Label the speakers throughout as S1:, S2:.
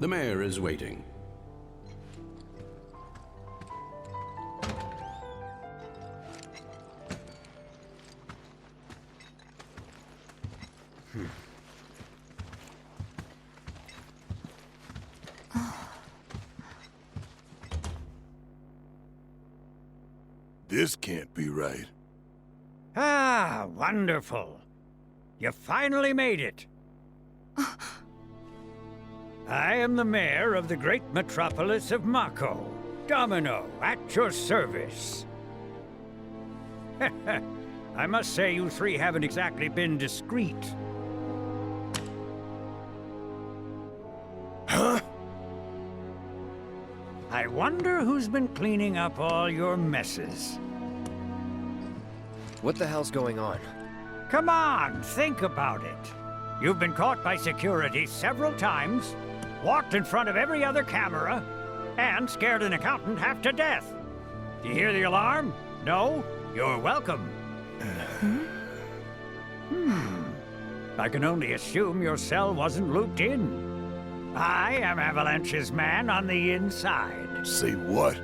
S1: The mayor is waiting.
S2: This can't be right.
S3: Ah, wonderful. You finally made it. I am the mayor of the great metropolis of Mako. Domino, at your service. I must say you three haven't exactly been discreet.
S2: Huh?
S3: I wonder who's been cleaning up all your messes.
S4: What the hell's going on?
S3: Come on, think about it. You've been caught by security several times, walked in front of every other camera, and scared an accountant half to death. Do you hear the alarm? No? You're welcome. I can only assume your cell wasn't looped in. I am Avalanche's man on the inside.
S2: Say what?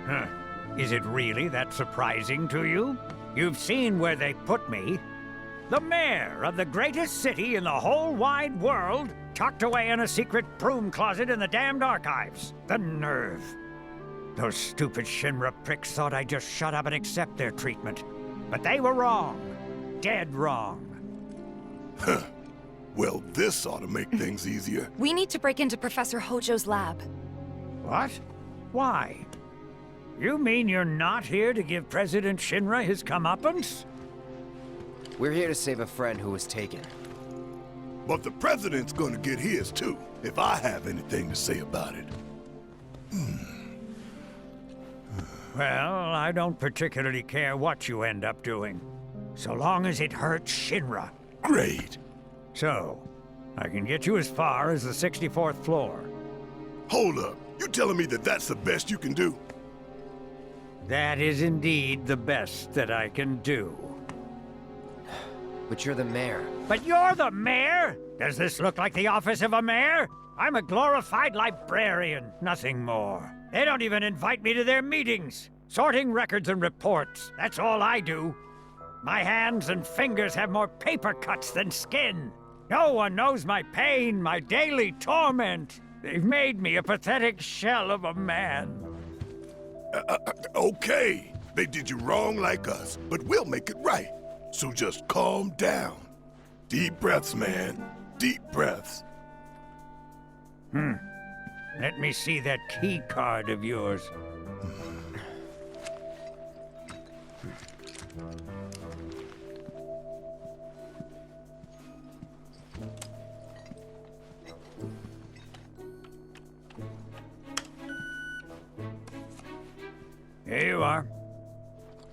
S3: Huh. Is it really that surprising to you? You've seen where they put me. The mayor of the greatest city in the whole wide world, tucked away in a secret broom closet in the damned archives. The nerve. Those stupid Shinra pricks thought I'd just shut up and accept their treatment. But they were wrong. Dead wrong.
S2: Huh. Well, this ought to make things easier.
S5: We need to break into Professor Hojo's lab.
S3: What? Why? You mean you're not here to give President Shinra his comeuppance?
S4: We're here to save a friend who was taken.
S2: But the president's gonna get his too, if I have anything to say about it.
S3: Well, I don't particularly care what you end up doing, so long as it hurts Shinra.
S2: Great.
S3: So, I can get you as far as the 64th floor.
S2: Hold up. You telling me that that's the best you can do?
S3: That is indeed the best that I can do.
S4: But you're the mayor.
S3: But you're the mayor? Does this look like the office of a mayor? I'm a glorified librarian, nothing more. They don't even invite me to their meetings. Sorting records and reports, that's all I do. My hands and fingers have more paper cuts than skin. No one knows my pain, my daily torment. They've made me a pathetic shell of a man.
S2: Okay. They did you wrong like us, but we'll make it right. So just calm down. Deep breaths, man. Deep breaths.
S3: Let me see that key card of yours. Here you are.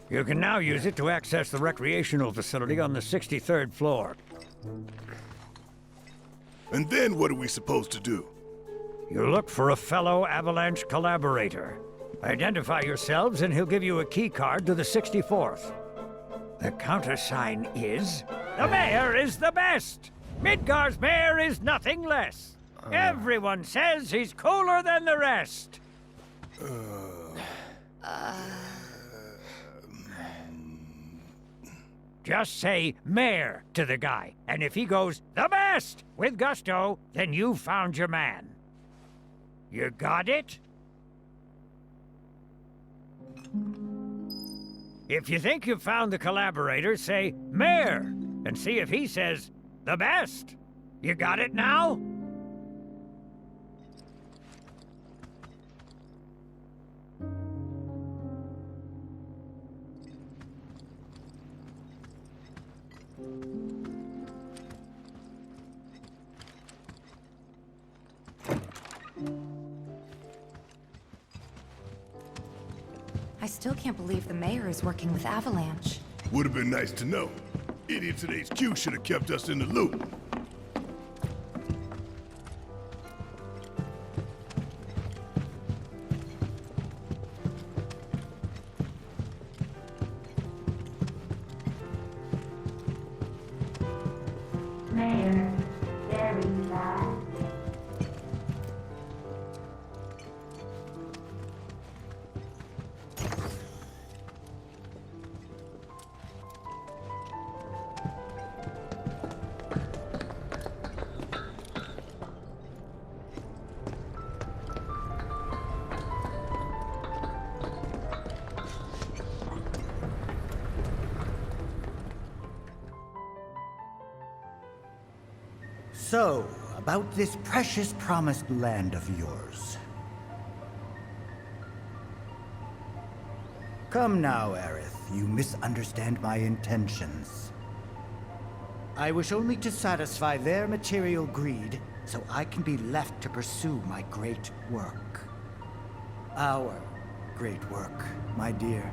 S3: You can now use it to access the recreational facility on the 63rd floor.
S2: And then what are we supposed to do?
S3: You look for a fellow Avalanche collaborator. Identify yourselves and he'll give you a key card to the 64th. The countersign is... The mayor is the best! Midgar's mayor is nothing less! Everyone says he's cooler than the rest! Just say mayor to the guy, and if he goes, the best, with gusto, then you've found your man. You got it? If you think you've found the collaborator, say mayor, and see if he says, the best. You got it now?
S5: I still can't believe the mayor is working with Avalanche.
S2: Would have been nice to know. Idiots at HQ should have kept us in the loop.
S1: So, about this precious promised land of yours. Come now, Aerith, you misunderstand my intentions. I wish only to satisfy their material greed, so I can be left to pursue my great work. Our great work, my dear.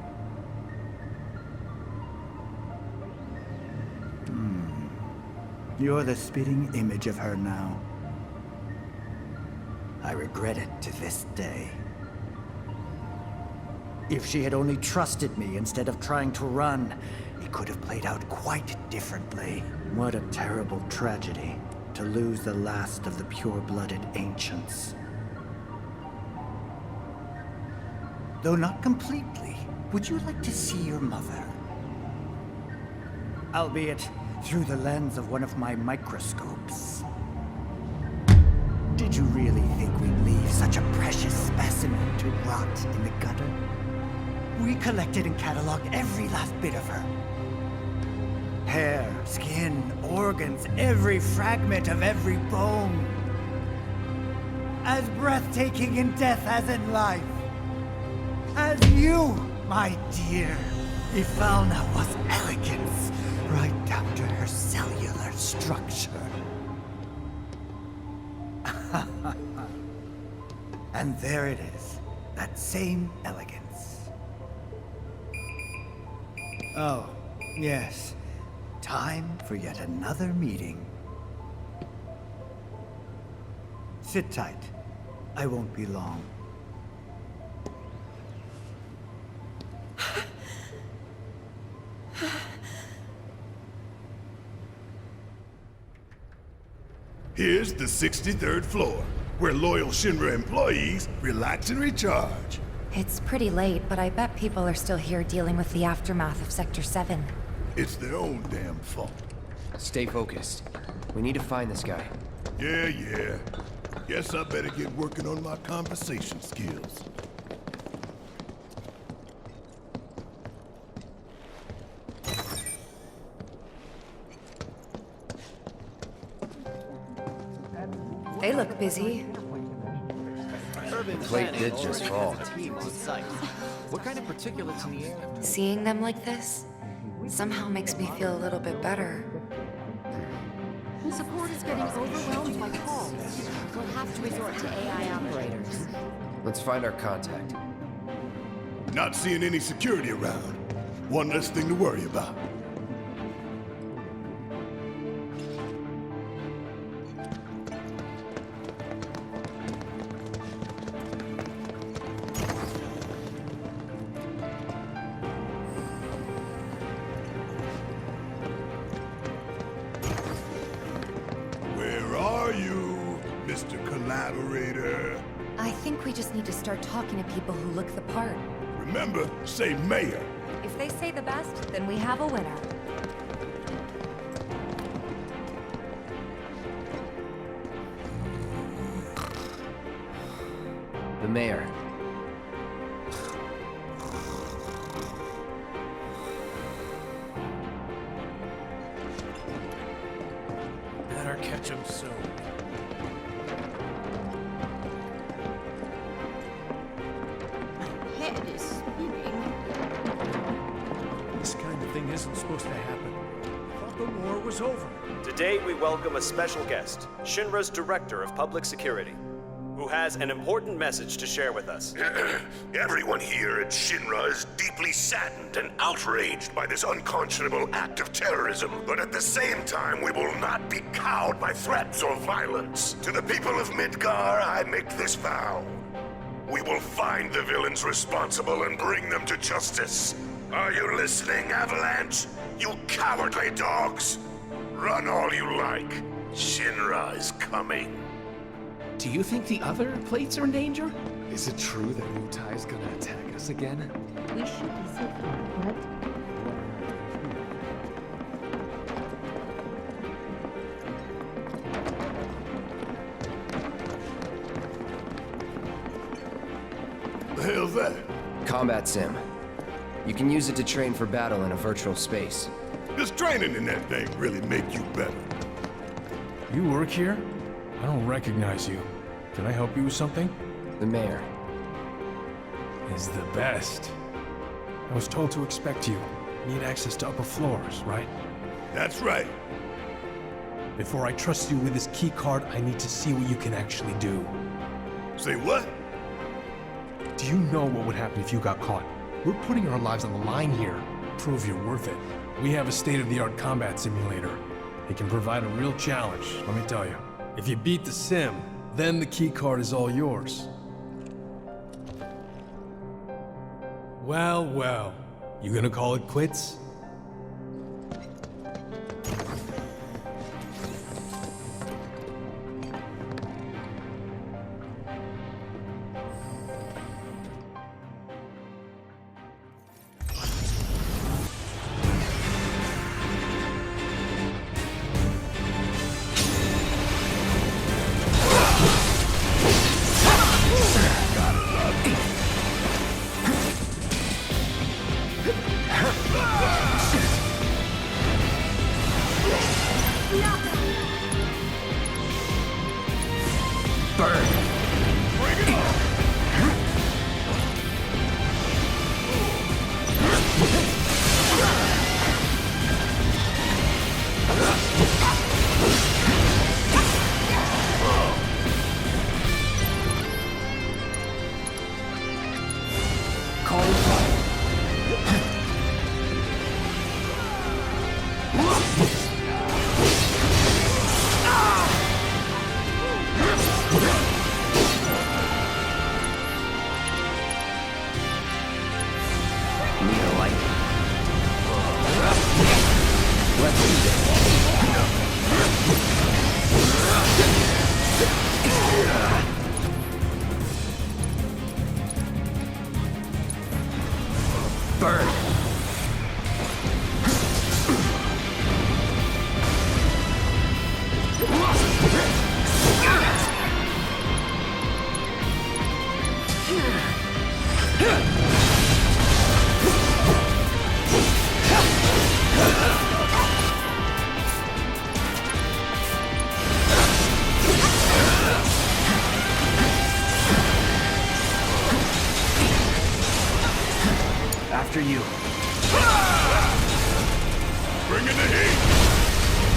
S1: You're the spitting image of her now. I regret it to this day. If she had only trusted me instead of trying to run, it could have played out quite differently. What a terrible tragedy, to lose the last of the pure-blooded ancients. Though not completely, would you like to see your mother? Albeit through the lens of one of my microscopes. Did you really think we'd leave such a precious specimen to rot in the gutter? We collected and cataloged every last bit of her. Hair, skin, organs, every fragment of every bone. As breathtaking in death as in life. As you, my dear. Ifalna was elegance, right down to her cellular structure. And there it is, that same elegance. Oh, yes. Time for yet another meeting. Sit tight. I won't be long.
S2: Here's the 63rd floor, where loyal Shinra employees relax and recharge.
S5: It's pretty late, but I bet people are still here dealing with the aftermath of Sector 7.
S2: It's their own damn fault.
S4: Stay focused. We need to find this guy.
S2: Yeah. Guess I better get working on my conversation skills.
S5: They look busy.
S4: Plate did just fall.
S6: What kind of particulates in the air?
S5: Seeing them like this somehow makes me feel a little bit better.
S7: Support is getting overwhelmed by calls. We'll have to resort to AI operators.
S4: Let's find our contact.
S2: Not seeing any security around. One less thing to worry about. Where are you, Mr. Collaborator?
S5: I think we just need to start talking to people who look the part.
S2: Remember, say mayor.
S5: If they say the best, then we have a winner.
S4: The mayor.
S6: Better catch him soon.
S7: Head is spinning.
S6: This kind of thing isn't supposed to happen. I thought the war was over.
S8: Today we welcome a special guest, Shinra's Director of Public Security, who has an important message to share with us.
S2: Everyone here at Shinra is deeply saddened and outraged by this unconscionable act of terrorism. But at the same time, we will not be cowed by threats or violence. To the people of Midgar, I make this vow. We will find the villains responsible and bring them to justice. Are you listening, Avalanche? You cowardly dogs! Run all you like. Shinra is coming.
S9: Do you think the other plates are in danger? Is it true that Wutai's gonna attack us again?
S7: We should be safe, correct?
S2: The hell's that?
S4: Combat sim. You can use it to train for battle in a virtual space.
S2: Does training in that thing really make you better?
S6: You work here? I don't recognize you. Can I help you with something?
S4: The mayor.
S6: Is the best. I was told to expect you. Need access to upper floors, right?
S2: That's right.
S6: Before I trust you with this key card, I need to see what you can actually do.
S2: Say what?
S6: Do you know what would happen if you got caught? We're putting our lives on the line here. Prove you're worth it. We have a state-of-the-art combat simulator. It can provide a real challenge, let me tell you. If you beat the sim, then the key card is all yours. Well, well. You gonna call it quits?
S4: After you.
S2: Bring in the heat!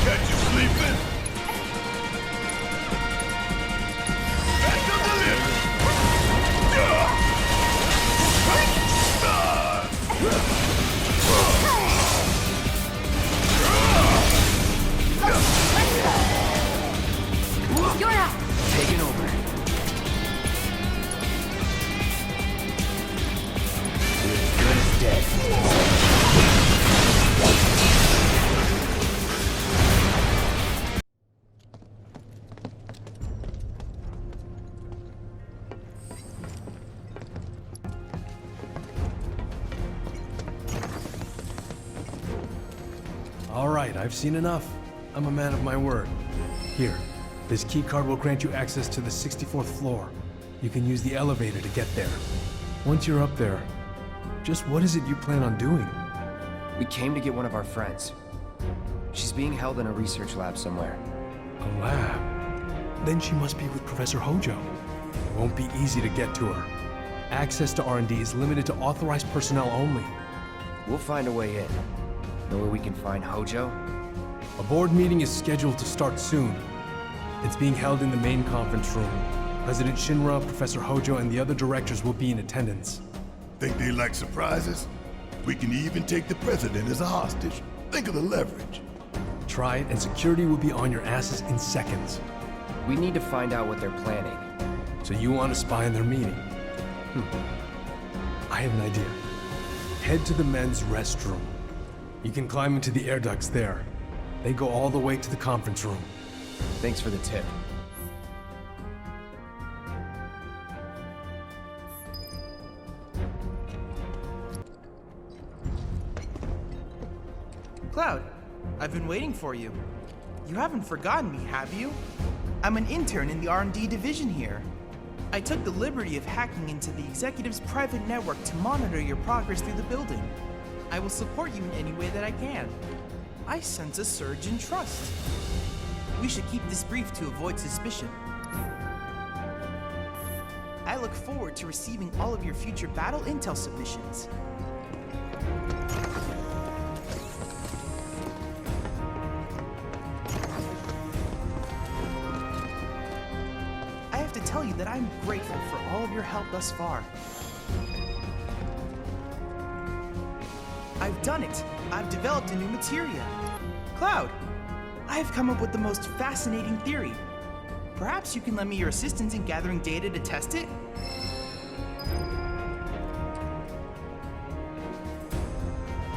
S2: Catch you sleeping! Back to the lift!
S7: You're up!
S4: Taking over. You're as good as dead.
S6: All right, I've seen enough. I'm a man of my word. Here, this key card will grant you access to the 64th floor. You can use the elevator to get there. Once you're up there, just what is it you plan on doing?
S4: We came to get one of our friends. She's being held in a research lab somewhere.
S6: A lab? Then she must be with Professor Hojo. It won't be easy to get to her. Access to R&D is limited to authorized personnel only.
S4: We'll find a way in. Know where we can find Hojo?
S6: A board meeting is scheduled to start soon. It's being held in the main conference room. President Shinra, Professor Hojo, and the other directors will be in attendance.
S2: Think they like surprises? We can even take the president as a hostage. Think of the leverage.
S6: Try it, and security will be on your asses in seconds.
S4: We need to find out what they're planning.
S6: So you want to spy in their meeting? I have an idea. Head to the men's restroom. You can climb into the air ducts there. They go all the way to the conference room.
S4: Thanks for the tip.
S10: Cloud, I've been waiting for you. You haven't forgotten me, have you? I'm an intern in the R&D division here. I took the liberty of hacking into the executive's private network to monitor your progress through the building. I will support you in any way that I can. I sense a surge in trust. We should keep this brief to avoid suspicion. I look forward to receiving all of your future battle intel submissions. I have to tell you that I'm grateful for all of your help thus far. I've done it! I've developed a new materia. Cloud, I have come up with the most fascinating theory. Perhaps you can lend me your assistance in gathering data to test it?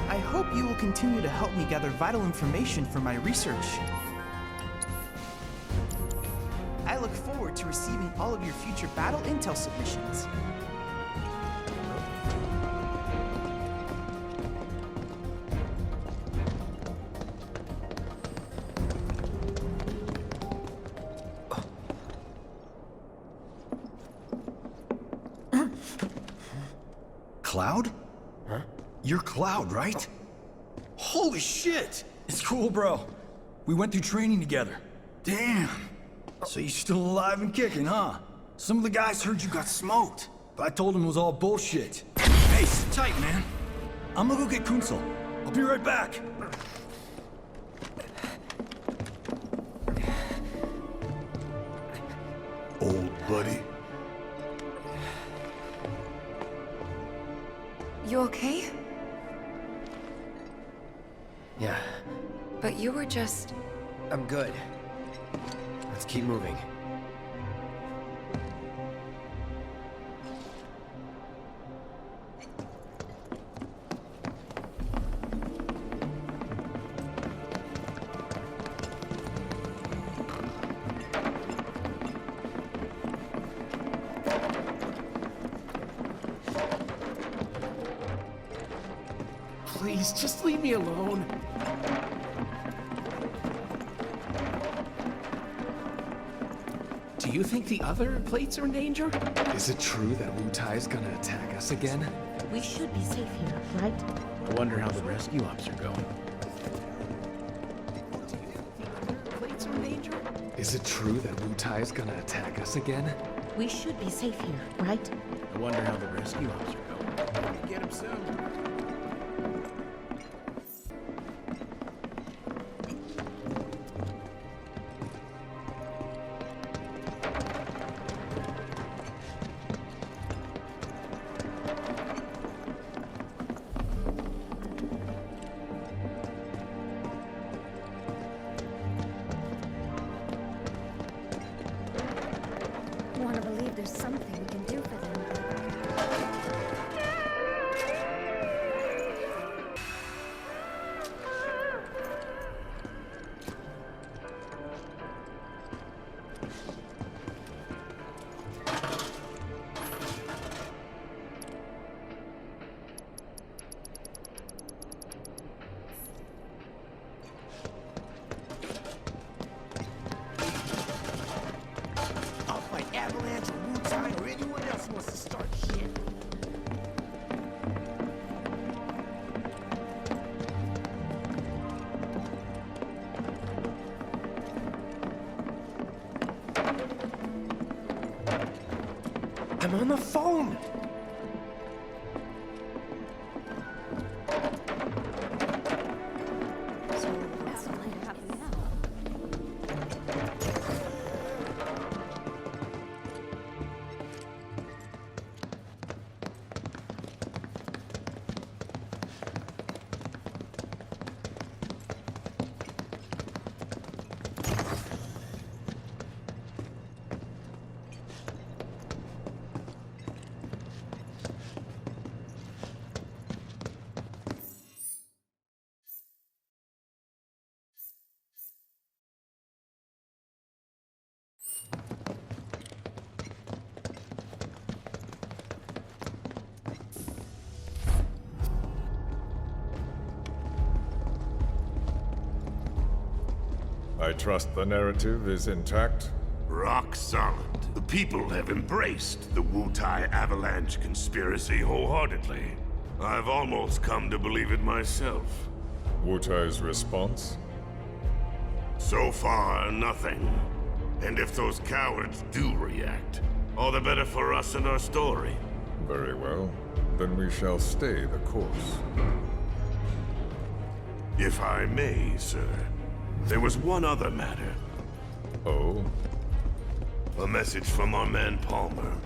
S10: I hope you will continue to help me gather vital information for my research. I look forward to receiving all of your future battle intel submissions.
S11: Cloud?
S4: Huh?
S11: You're Cloud, right? Holy shit! It's cool, bro. We went through training together. Damn. So you're still alive and kicking, huh? Some of the guys heard you got smoked, but I told them it was all bullshit. Hey, sit tight, man. I'm gonna go get Kunsel. I'll be right back.
S2: Old buddy.
S5: You okay?
S4: Yeah,
S5: But you were just...
S4: I'm good. Let's keep moving.
S9: Please, just leave me alone. Do you think the other plates are in danger?
S12: Is it true that Wutai's gonna attack us again?
S7: We should be safe here, right?
S9: I wonder how the rescue ops are going.
S12: Do you think the other plates are in danger? Is it true that Wutai's gonna attack us again?
S7: We should be safe here, right?
S9: I wonder how the rescue ops are going.
S10: Get him soon.
S7: I want to believe there's something we can do for them.
S1: I'll fight Avalanche or Wutai or anyone else who wants to start shit.
S4: I'm on the phone!
S7: So what's the plan happening now?
S13: I trust the narrative is intact?
S2: Rock solid. The people have embraced the Wutai Avalanche conspiracy wholeheartedly. I've almost come to believe it myself.
S13: Wutai's response?
S2: So far, nothing. And if those cowards do react, all the better for us and our story.
S13: Very well. Then we shall stay the course.
S2: If I may, sir, there was one other matter.
S13: Oh?
S2: A message from our man Palmer.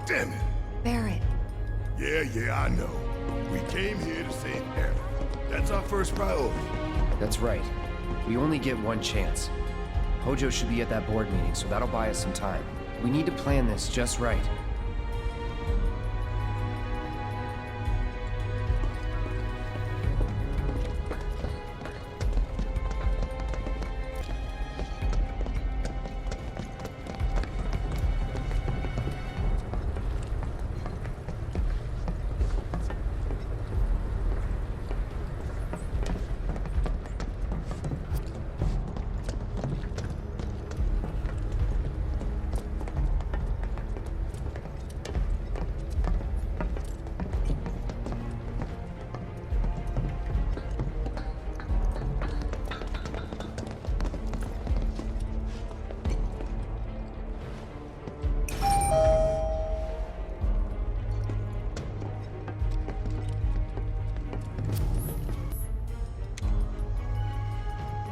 S2: Damn it!
S5: Barrett.
S2: Yeah, I know. We came here to save Eric. That's our first priority.
S4: That's right. We only get one chance. Hojo should be at that board meeting, so that'll buy us some time. We need to plan this just right.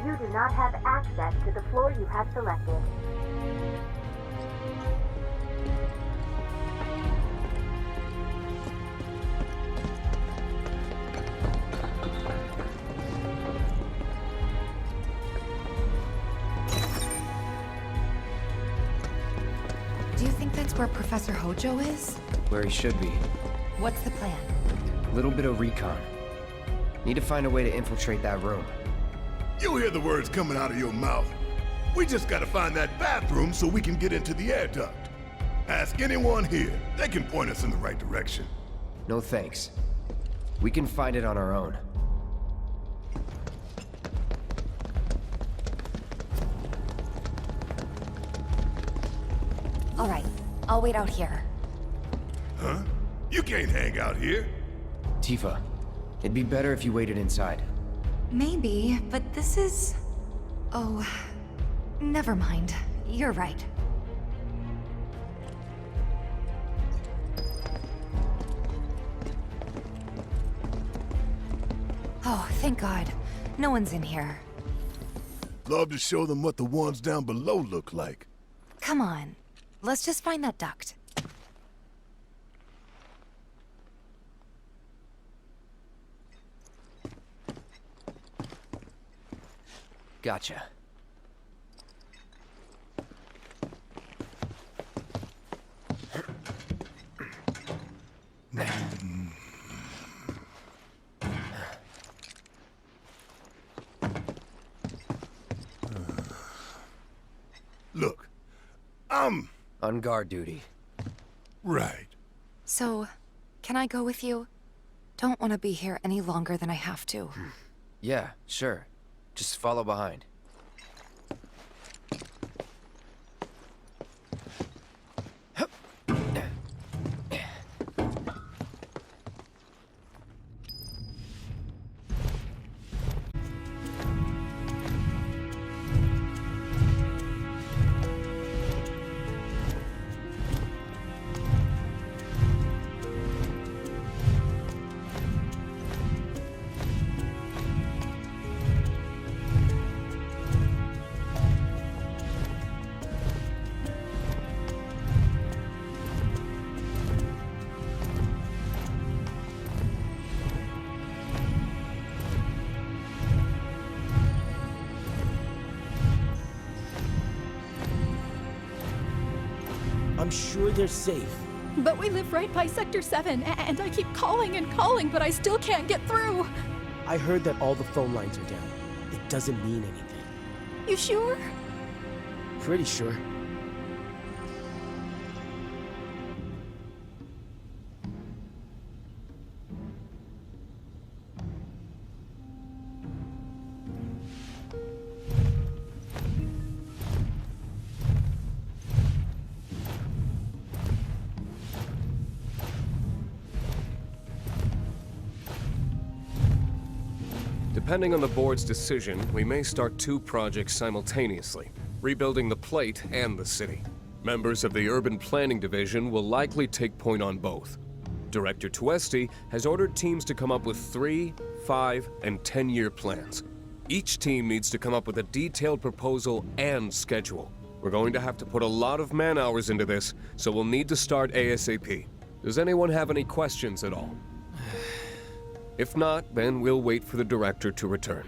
S14: You do not have access to the floor you have selected.
S5: Do you think that's where Professor Hojo is?
S4: Where he should be.
S5: What's the plan?
S4: Little bit of recon. Need to find a way to infiltrate that room.
S2: You hear the words coming out of your mouth. We just gotta find that bathroom so we can get into the air duct. Ask anyone here. They can point us in the right direction.
S4: No thanks. We can find it on our own.
S5: All right, I'll wait out here.
S2: Huh? You can't hang out here.
S4: Tifa, it'd be better if you waited inside.
S5: Maybe, but this is... Oh, never mind. You're right. Oh, thank God. No one's in here.
S2: Love to show them what the ones down below look like.
S5: Come on. Let's just find that duct.
S4: Gotcha.
S2: Look, I'm...
S4: on guard duty.
S2: Right.
S5: So, can I go with you? Don't want to be here any longer than I have to.
S4: Yeah, sure. Just follow behind.
S15: I'm sure they're safe.
S7: But we live right by Sector 7, and I keep calling and calling, but I still can't get through.
S15: I heard that all the phone lines are down. It doesn't mean anything.
S7: You sure?
S15: Pretty sure.
S16: Depending on the board's decision, we may start 2 projects simultaneously, rebuilding the plate and the city. Members of the Urban Planning Division will likely take point on both. Director Tuesti has ordered teams to come up with 3, 5, and 10-year plans. Each team needs to come up with a detailed proposal and schedule. We're going to have to put a lot of man-hours into this, so we'll need to start ASAP. Does anyone have any questions at all? If not, then we'll wait for the director to return.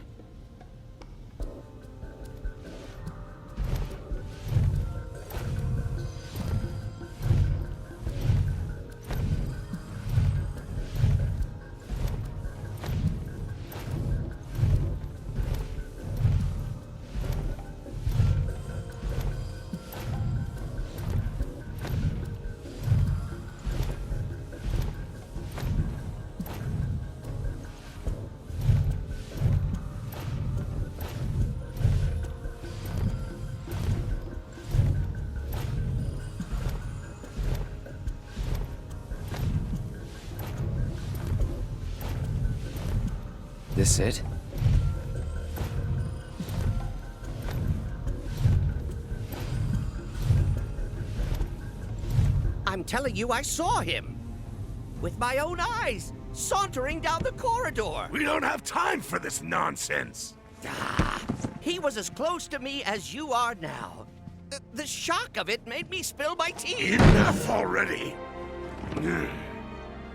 S4: This it?
S17: I'm telling you, I saw him. With my own eyes, sauntering down the corridor.
S2: We don't have time for this nonsense.
S17: He was as close to me as you are now. The shock of it made me spill my tea.
S2: Enough already.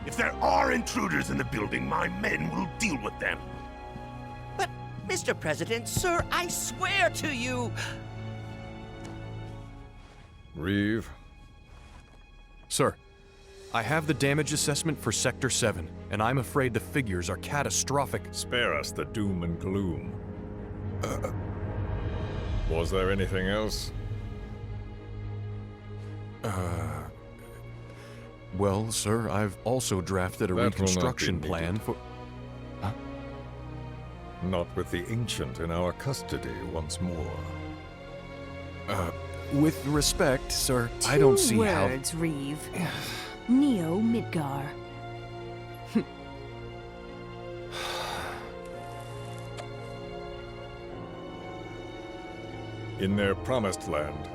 S2: If there are intruders in the building, my men will deal with them.
S17: But, Mr. President, sir, I swear to you...
S13: Reeve?
S18: Sir, I have the damage assessment for Sector 7, and I'm afraid the figures are catastrophic.
S13: Spare us the doom and gloom. Was there anything else?
S18: Well, sir, I've also drafted a reconstruction plan for... Huh?
S13: Not with the Ancient in our custody once more.
S18: With respect, sir, I don't see how...
S19: 2 words, Reeve. Neo Midgar.
S13: In their promised land,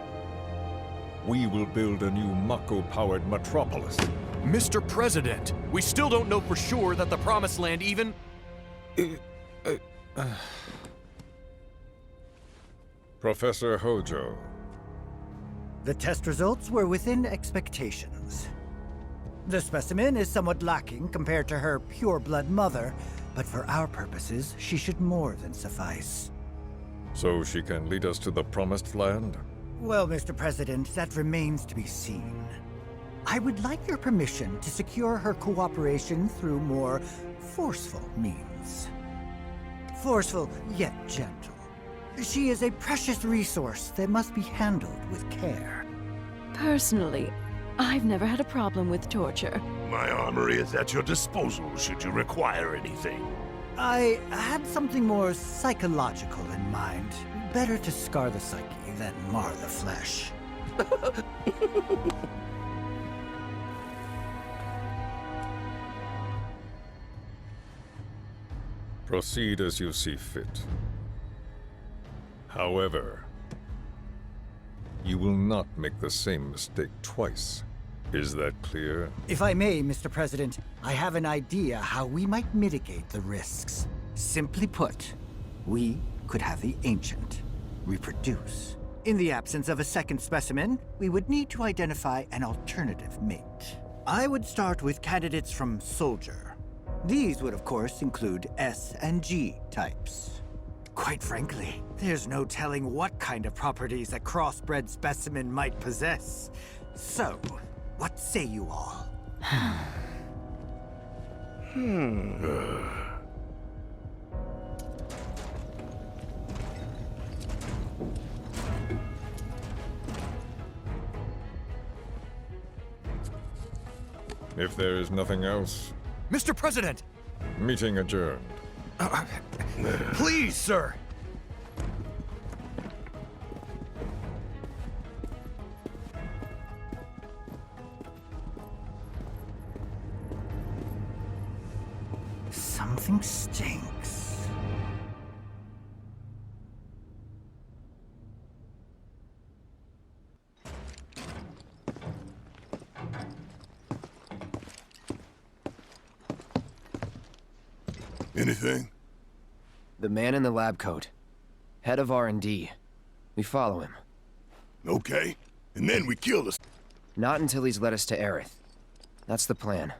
S13: we will build a new Mako-powered metropolis.
S18: Mr. President, we still don't know for sure that the Promised Land even...
S13: Professor Hojo.
S1: The test results were within expectations. The specimen is somewhat lacking compared to her pure-blood mother, but for our purposes, she should more than suffice.
S13: So she can lead us to the Promised Land?
S1: Well, Mr. President, that remains to be seen. I would like your permission to secure her cooperation through more forceful means. Forceful, yet gentle. She is a precious resource that must be handled with care.
S19: Personally, I've never had a problem with torture.
S2: My armory is at your disposal should you require anything.
S1: I had something more psychological in mind. Better to scar the psyche than mar the flesh.
S13: Proceed as you see fit. However, you will not make the same mistake twice. Is that clear?
S1: If I may, Mr. President, I have an idea how we might mitigate the risks. Simply put, we could have the Ancient reproduce. In the absence of a second specimen, we would need to identify an alternative mate. I would start with candidates from Soldier. These would, of course, include S and G types. Quite frankly, there's no telling what kind of properties a crossbred specimen might possess. So, what say you all?
S13: If there is nothing else...
S18: Mr. President!
S13: Meeting adjourned.
S18: Please, sir!
S1: Something stinks.
S2: Anything?
S4: The man in the lab coat. Head of R&D. We follow him.
S2: Okay. And then we kill us.
S4: Not until he's led us to Aerith. That's the plan.